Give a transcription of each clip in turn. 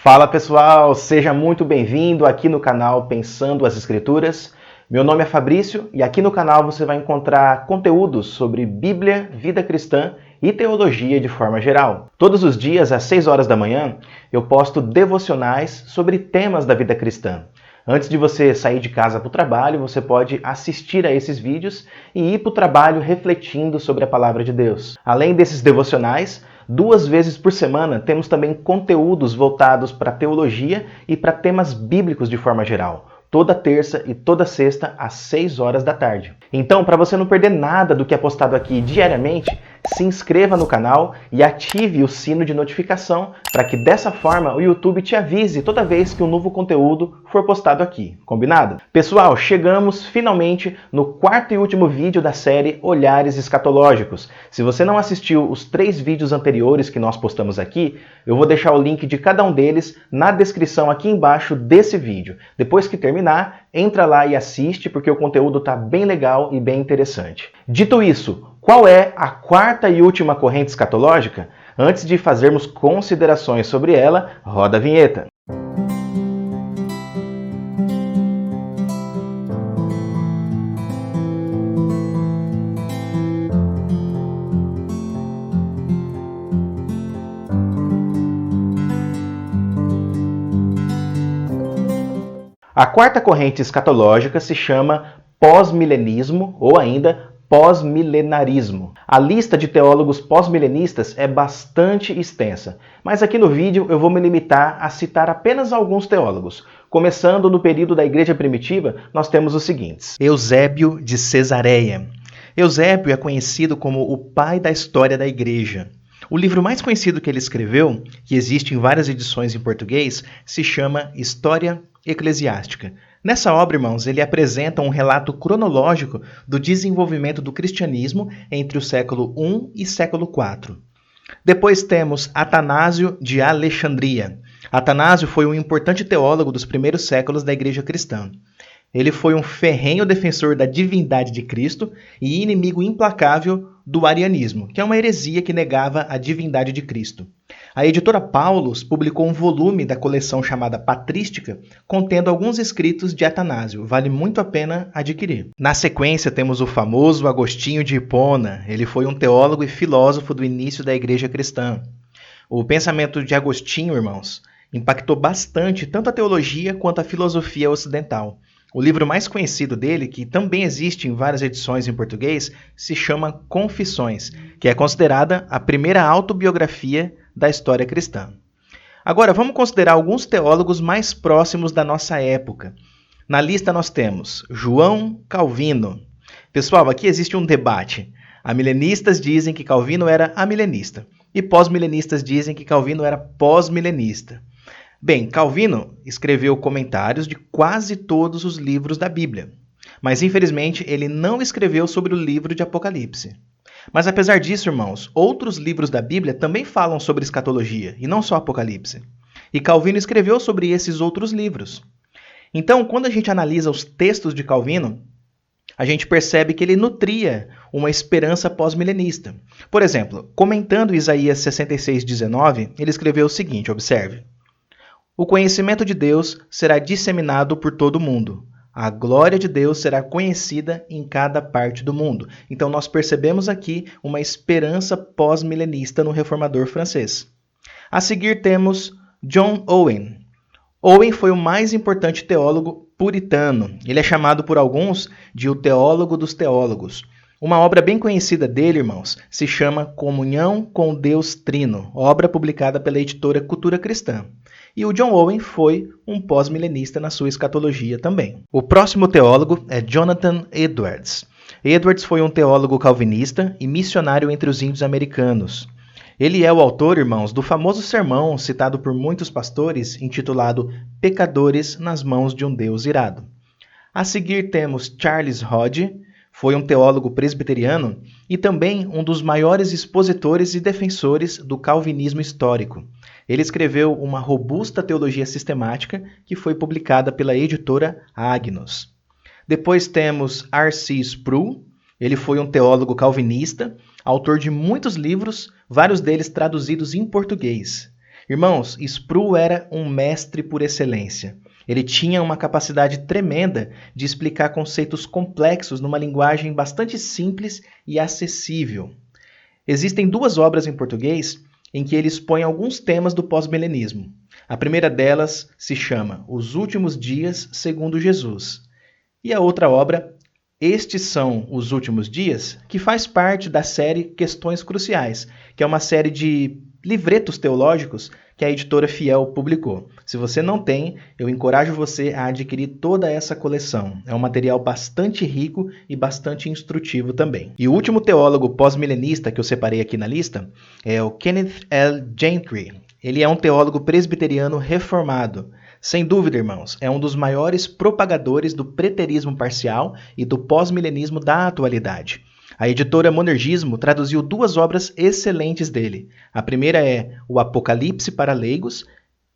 Fala pessoal, seja muito bem-vindo aqui no canal Pensando as Escrituras. Meu nome é Fabrício e aqui no canal você vai encontrar conteúdos sobre Bíblia, vida cristã e teologia de forma geral. Todos os dias às 6 horas da manhã eu posto devocionais sobre temas da vida cristã. Antes de você sair de casa para o trabalho, você pode assistir a esses vídeos e ir para o trabalho refletindo sobre a palavra de Deus. Além desses devocionais, 2 vezes por semana temos também conteúdos voltados para teologia e para temas bíblicos de forma geral. Toda terça e toda sexta às 6 horas da tarde. Então, para você não perder nada do que é postado aqui diariamente, se inscreva no canal e ative o sino de notificação para que dessa forma o YouTube te avise toda vez que um novo conteúdo for postado aqui, combinado? Pessoal, chegamos finalmente no 4º e último vídeo da série Olhares Escatológicos. Se você não assistiu os 3 vídeos anteriores que nós postamos aqui, eu vou deixar o link de cada um deles na descrição aqui embaixo desse vídeo. Depois que terminar, entra lá e assiste porque o conteúdo está bem legal e bem interessante. Dito isso, qual é a 4ª e última corrente escatológica? Antes de fazermos considerações sobre ela, roda a vinheta. A 4ª corrente escatológica se chama pós-milenismo ou ainda pós-milenarismo. A lista de teólogos pós-milenistas é bastante extensa, mas aqui no vídeo eu vou me limitar a citar apenas alguns teólogos. Começando no período da Igreja Primitiva, nós temos os seguintes. Eusébio de Cesareia. Eusébio é conhecido como o pai da história da Igreja. O livro mais conhecido que ele escreveu, que existe em várias edições em português, se chama História Eclesiástica. Nessa obra, irmãos, ele apresenta um relato cronológico do desenvolvimento do cristianismo entre o século I e século IV. Depois temos Atanásio de Alexandria. Atanásio foi um importante teólogo dos primeiros séculos da Igreja cristã. Ele foi um ferrenho defensor da divindade de Cristo e inimigo implacável do arianismo, que é uma heresia que negava a divindade de Cristo. A editora Paulus publicou um volume da coleção chamada Patrística, contendo alguns escritos de Atanásio. Vale muito a pena adquirir. Na sequência, temos o famoso Agostinho de Hipona. Ele foi um teólogo e filósofo do início da Igreja cristã. O pensamento de Agostinho, irmãos, impactou bastante tanto a teologia quanto a filosofia ocidental. O livro mais conhecido dele, que também existe em várias edições em português, se chama Confissões, que é considerada a primeira autobiografia da história cristã. Agora, vamos considerar alguns teólogos mais próximos da nossa época. Na lista nós temos João Calvino. Pessoal, aqui existe um debate. Amilenistas dizem que Calvino era amilenista e pós-milenistas dizem que Calvino era pós-milenista. Bem, Calvino escreveu comentários de quase todos os livros da Bíblia, mas infelizmente ele não escreveu sobre o livro de Apocalipse. Mas apesar disso, irmãos, outros livros da Bíblia também falam sobre escatologia, e não só Apocalipse. E Calvino escreveu sobre esses outros livros. Então, quando a gente analisa os textos de Calvino, a gente percebe que ele nutria uma esperança pós-milenista. Por exemplo, comentando Isaías 66:19, ele escreveu o seguinte, observe. O conhecimento de Deus será disseminado por todo o mundo. A glória de Deus será conhecida em cada parte do mundo. Então nós percebemos aqui uma esperança pós-milenista no reformador francês. A seguir temos John Owen. Owen foi o mais importante teólogo puritano. Ele é chamado por alguns de o teólogo dos teólogos. Uma obra bem conhecida dele, irmãos, se chama Comunhão com Deus Trino, obra publicada pela editora Cultura Cristã. E o John Owen foi um pós-milenista na sua escatologia também. O próximo teólogo é Jonathan Edwards. Edwards foi um teólogo calvinista e missionário entre os índios americanos. Ele é o autor, irmãos, do famoso sermão citado por muitos pastores, intitulado Pecadores nas mãos de um Deus irado. A seguir temos Charles Hodge, foi um teólogo presbiteriano e também um dos maiores expositores e defensores do calvinismo histórico. Ele escreveu uma robusta teologia sistemática que foi publicada pela editora Agnus. Depois temos R.C. Sproul. Ele foi um teólogo calvinista, autor de muitos livros, vários deles traduzidos em português. Irmãos, Sproul era um mestre por excelência. Ele tinha uma capacidade tremenda de explicar conceitos complexos numa linguagem bastante simples e acessível. Existem 2 obras em português em que ele expõe alguns temas do pós-milenismo. A primeira delas se chama Os Últimos Dias segundo Jesus. E a outra obra, Estes São os Últimos Dias, que faz parte da série Questões Cruciais, que é uma série de livretos teológicos que a editora Fiel publicou. Se você não tem, eu encorajo você a adquirir toda essa coleção. É um material bastante rico e bastante instrutivo também. E o último teólogo pós-milenista que eu separei aqui na lista é o Kenneth L. Gentry. Ele é um teólogo presbiteriano reformado. Sem dúvida, irmãos, é um dos maiores propagadores do preterismo parcial e do pós-milenismo da atualidade. A editora Monergismo traduziu 2 obras excelentes dele. A primeira é O Apocalipse para Leigos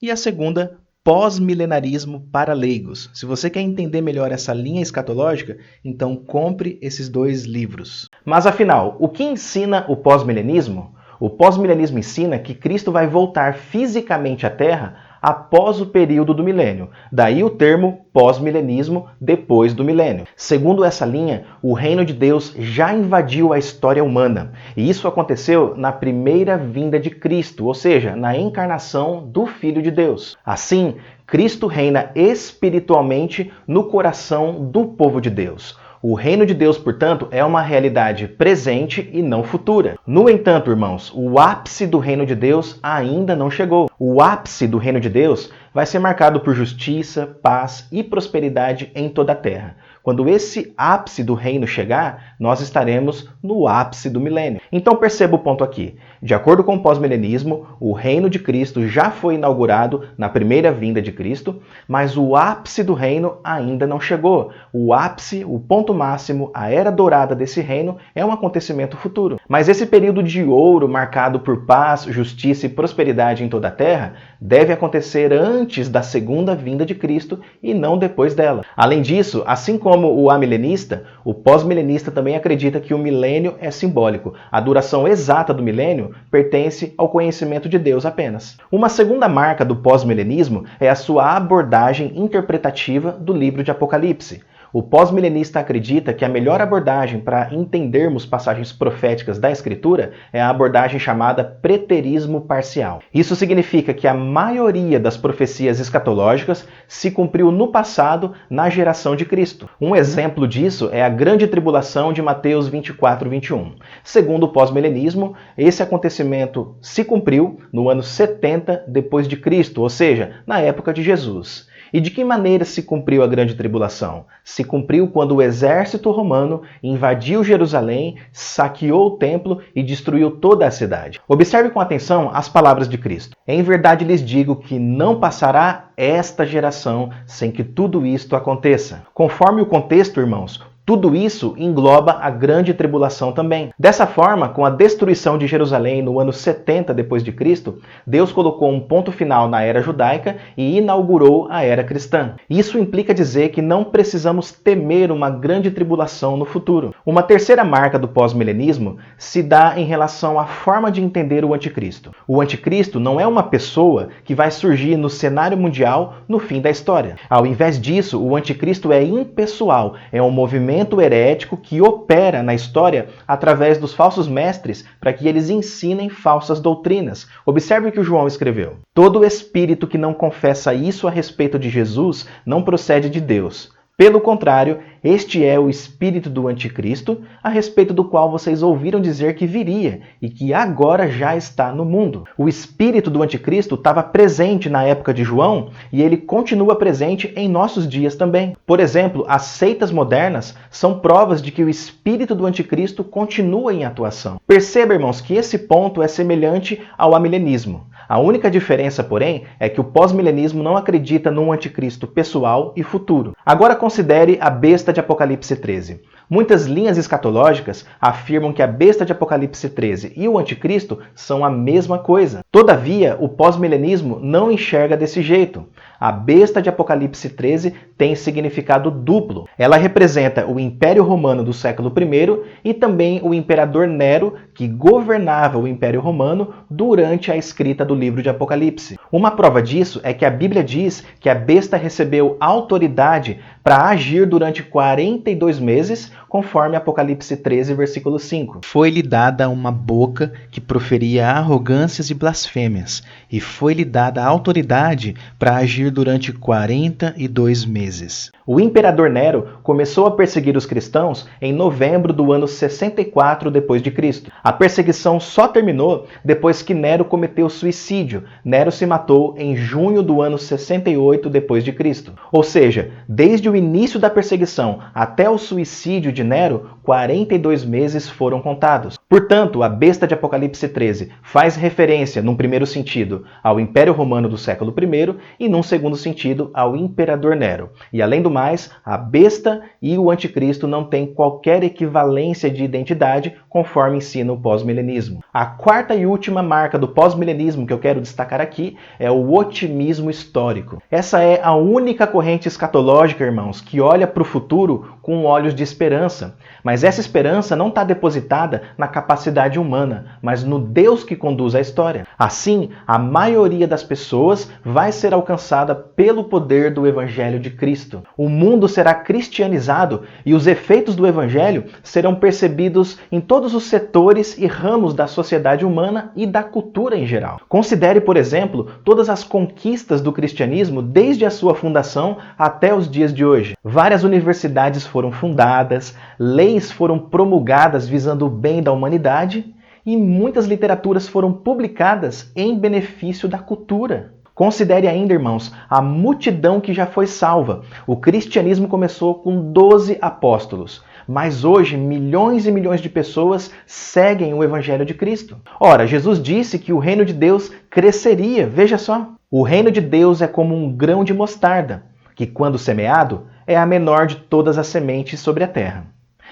e a segunda, Pós-milenarismo para Leigos. Se você quer entender melhor essa linha escatológica, então compre esses 2 livros. Mas afinal, o que ensina o pós-milenismo? O pós-milenismo ensina que Cristo vai voltar fisicamente à Terra após o período do milênio. Daí o termo pós-milenismo, depois do milênio. Segundo essa linha, o reino de Deus já invadiu a história humana. E isso aconteceu na primeira vinda de Cristo, ou seja, na encarnação do Filho de Deus. Assim, Cristo reina espiritualmente no coração do povo de Deus. O reino de Deus, portanto, é uma realidade presente e não futura. No entanto, irmãos, o ápice do reino de Deus ainda não chegou. O ápice do reino de Deus vai ser marcado por justiça, paz e prosperidade em toda a terra. Quando esse ápice do reino chegar, nós estaremos no ápice do milênio. Então perceba o ponto aqui. De acordo com o pós-milenismo, o reino de Cristo já foi inaugurado na primeira vinda de Cristo, mas o ápice do reino ainda não chegou. O ápice, o ponto máximo, a era dourada desse reino é um acontecimento futuro. Mas esse período de ouro marcado por paz, justiça e prosperidade em toda a terra deve acontecer antes da segunda vinda de Cristo e não depois dela. Além disso, assim como o amilenista, o pós-milenista também acredita que o milênio é simbólico. A duração exata do milênio pertence ao conhecimento de Deus apenas. Uma segunda marca do pós-milenismo é a sua abordagem interpretativa do livro de Apocalipse. O pós-milenista acredita que a melhor abordagem para entendermos passagens proféticas da Escritura é a abordagem chamada preterismo parcial. Isso significa que a maioria das profecias escatológicas se cumpriu no passado na geração de Cristo. Um exemplo disso é a grande tribulação de Mateus 24:21. Segundo o pós-milenismo, esse acontecimento se cumpriu no ano 70 depois de Cristo, ou seja, na época de Jesus. E de que maneira se cumpriu a grande tribulação? Se cumpriu quando o exército romano invadiu Jerusalém, saqueou o templo e destruiu toda a cidade. Observe com atenção as palavras de Cristo. Em verdade lhes digo que não passará esta geração sem que tudo isto aconteça. Conforme o contexto, irmãos, tudo isso engloba a grande tribulação também. Dessa forma, com a destruição de Jerusalém no ano 70 depois de Cristo, Deus colocou um ponto final na era judaica e inaugurou a era cristã. Isso implica dizer que não precisamos temer uma grande tribulação no futuro. Uma terceira marca do pós-milenismo se dá em relação à forma de entender o anticristo. O anticristo não é uma pessoa que vai surgir no cenário mundial no fim da história. Ao invés disso, o anticristo é impessoal, é um movimento herético que opera na história através dos falsos mestres para que eles ensinem falsas doutrinas. Observe o que o João escreveu. Todo espírito que não confessa isso a respeito de Jesus não procede de Deus. Pelo contrário, este é o espírito do anticristo, a respeito do qual vocês ouviram dizer que viria e que agora já está no mundo. O espírito do anticristo estava presente na época de João e ele continua presente em nossos dias também. Por exemplo, as seitas modernas são provas de que o espírito do anticristo continua em atuação. Perceba, irmãos, que esse ponto é semelhante ao amilenismo. A única diferença, porém, é que o pós-milenismo não acredita num anticristo pessoal e futuro. Agora considere a besta de Apocalipse 13. Muitas linhas escatológicas afirmam que a besta de Apocalipse 13 e o anticristo são a mesma coisa. Todavia, o pós-milenismo não enxerga desse jeito. A besta de Apocalipse 13 tem significado duplo. Ela representa o Império Romano do século I e também o imperador Nero, que governava o Império Romano durante a escrita do livro de Apocalipse. Uma prova disso é que a Bíblia diz que a besta recebeu autoridade para agir durante 42 meses, conforme Apocalipse 13, versículo 5. Foi-lhe dada uma boca que proferia arrogâncias e blasfêmias, e foi-lhe dada a autoridade para agir durante 42 meses. O imperador Nero começou a perseguir os cristãos em novembro do ano 64 d.C. A perseguição só terminou depois que Nero cometeu suicídio. Nero se matou em junho do ano 68 d.C. Ou seja, desde o início da perseguição até o suicídio de Nero, 42 meses foram contados. Portanto, a besta de Apocalipse 13 faz referência, num primeiro sentido, ao Império Romano do século I e, num segundo sentido, ao imperador Nero. E, além do mais, a besta e o anticristo não têm qualquer equivalência de identidade, conforme ensina o pós-milenismo. A quarta e última marca do pós-milenismo que eu quero destacar aqui é o otimismo histórico. Essa é a única corrente escatológica, irmãos, que olha para o futuro com olhos de esperança. Mas essa esperança não está depositada na capacidade humana, mas no Deus que conduz a história. Assim, a maioria das pessoas vai ser alcançada pelo poder do Evangelho de Cristo. O mundo será cristianizado e os efeitos do Evangelho serão percebidos em todos os setores e ramos da sociedade humana e da cultura em geral. Considere, por exemplo, todas as conquistas do cristianismo desde a sua fundação até os dias de hoje. Várias universidades foram fundadas, leis foram promulgadas visando o bem da humanidade e muitas literaturas foram publicadas em benefício da cultura. Considere ainda, irmãos, a multidão que já foi salva. O cristianismo começou com 12 apóstolos, mas hoje milhões e milhões de pessoas seguem o Evangelho de Cristo. Ora, Jesus disse que o reino de Deus cresceria, veja só. O reino de Deus é como um grão de mostarda, que quando semeado é a menor de todas as sementes sobre a terra.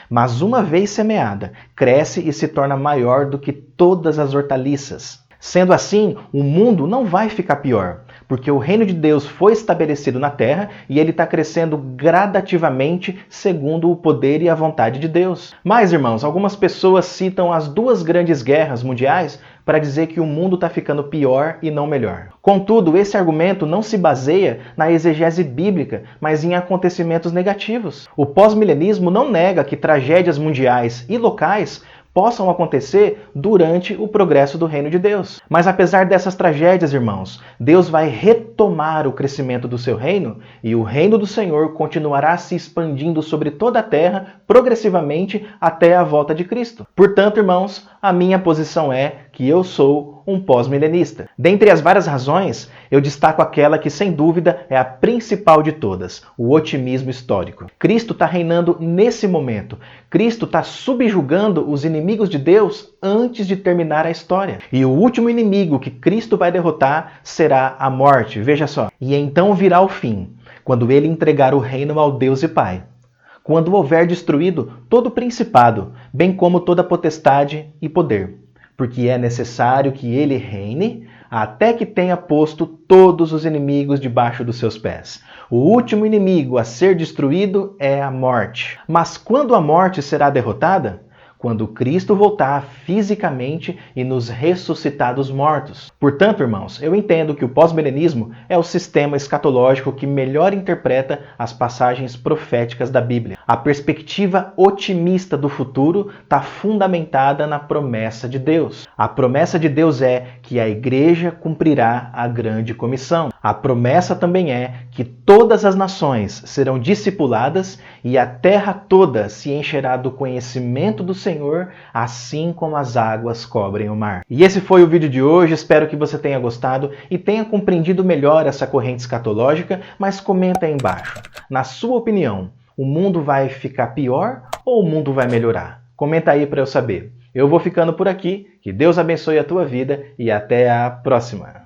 Mas uma vez semeada, cresce e se torna maior do que todas as hortaliças. Sendo assim, o mundo não vai ficar pior, porque o reino de Deus foi estabelecido na terra e ele está crescendo gradativamente segundo o poder e a vontade de Deus. Mas, irmãos, algumas pessoas citam as duas grandes guerras mundiais para dizer que o mundo está ficando pior e não melhor. Contudo, esse argumento não se baseia na exegese bíblica, mas em acontecimentos negativos. O pós-milenismo não nega que tragédias mundiais e locais possam acontecer durante o progresso do reino de Deus. Mas apesar dessas tragédias, irmãos, Deus vai retomar o crescimento do seu reino e o reino do Senhor continuará se expandindo sobre toda a terra progressivamente até a volta de Cristo. Portanto, irmãos, a minha posição é que eu sou um pós-milenista. Dentre as várias razões, eu destaco aquela que, sem dúvida, é a principal de todas, o otimismo histórico. Cristo está reinando nesse momento. Cristo está subjugando os inimigos de Deus antes de terminar a história. E o último inimigo que Cristo vai derrotar será a morte, veja só. E então virá o fim, quando ele entregar o reino ao Deus e Pai. Quando houver destruído todo o principado, bem como toda potestade e poder. Porque é necessário que ele reine até que tenha posto todos os inimigos debaixo dos seus pés. O último inimigo a ser destruído é a morte. Mas quando a morte será derrotada? Quando Cristo voltar fisicamente e nos ressuscitar dos mortos. Portanto, irmãos, eu entendo que o pós-milenismo é o sistema escatológico que melhor interpreta as passagens proféticas da Bíblia. A perspectiva otimista do futuro está fundamentada na promessa de Deus. A promessa de Deus é que a igreja cumprirá a grande comissão. A promessa também é que todas as nações serão discipuladas e a terra toda se encherá do conhecimento do Senhor, assim como as águas cobrem o mar. E esse foi o vídeo de hoje, espero que você tenha gostado e tenha compreendido melhor essa corrente escatológica, mas comenta aí embaixo. Na sua opinião, o mundo vai ficar pior ou o mundo vai melhorar? Comenta aí para eu saber. Eu vou ficando por aqui, que Deus abençoe a tua vida e até a próxima.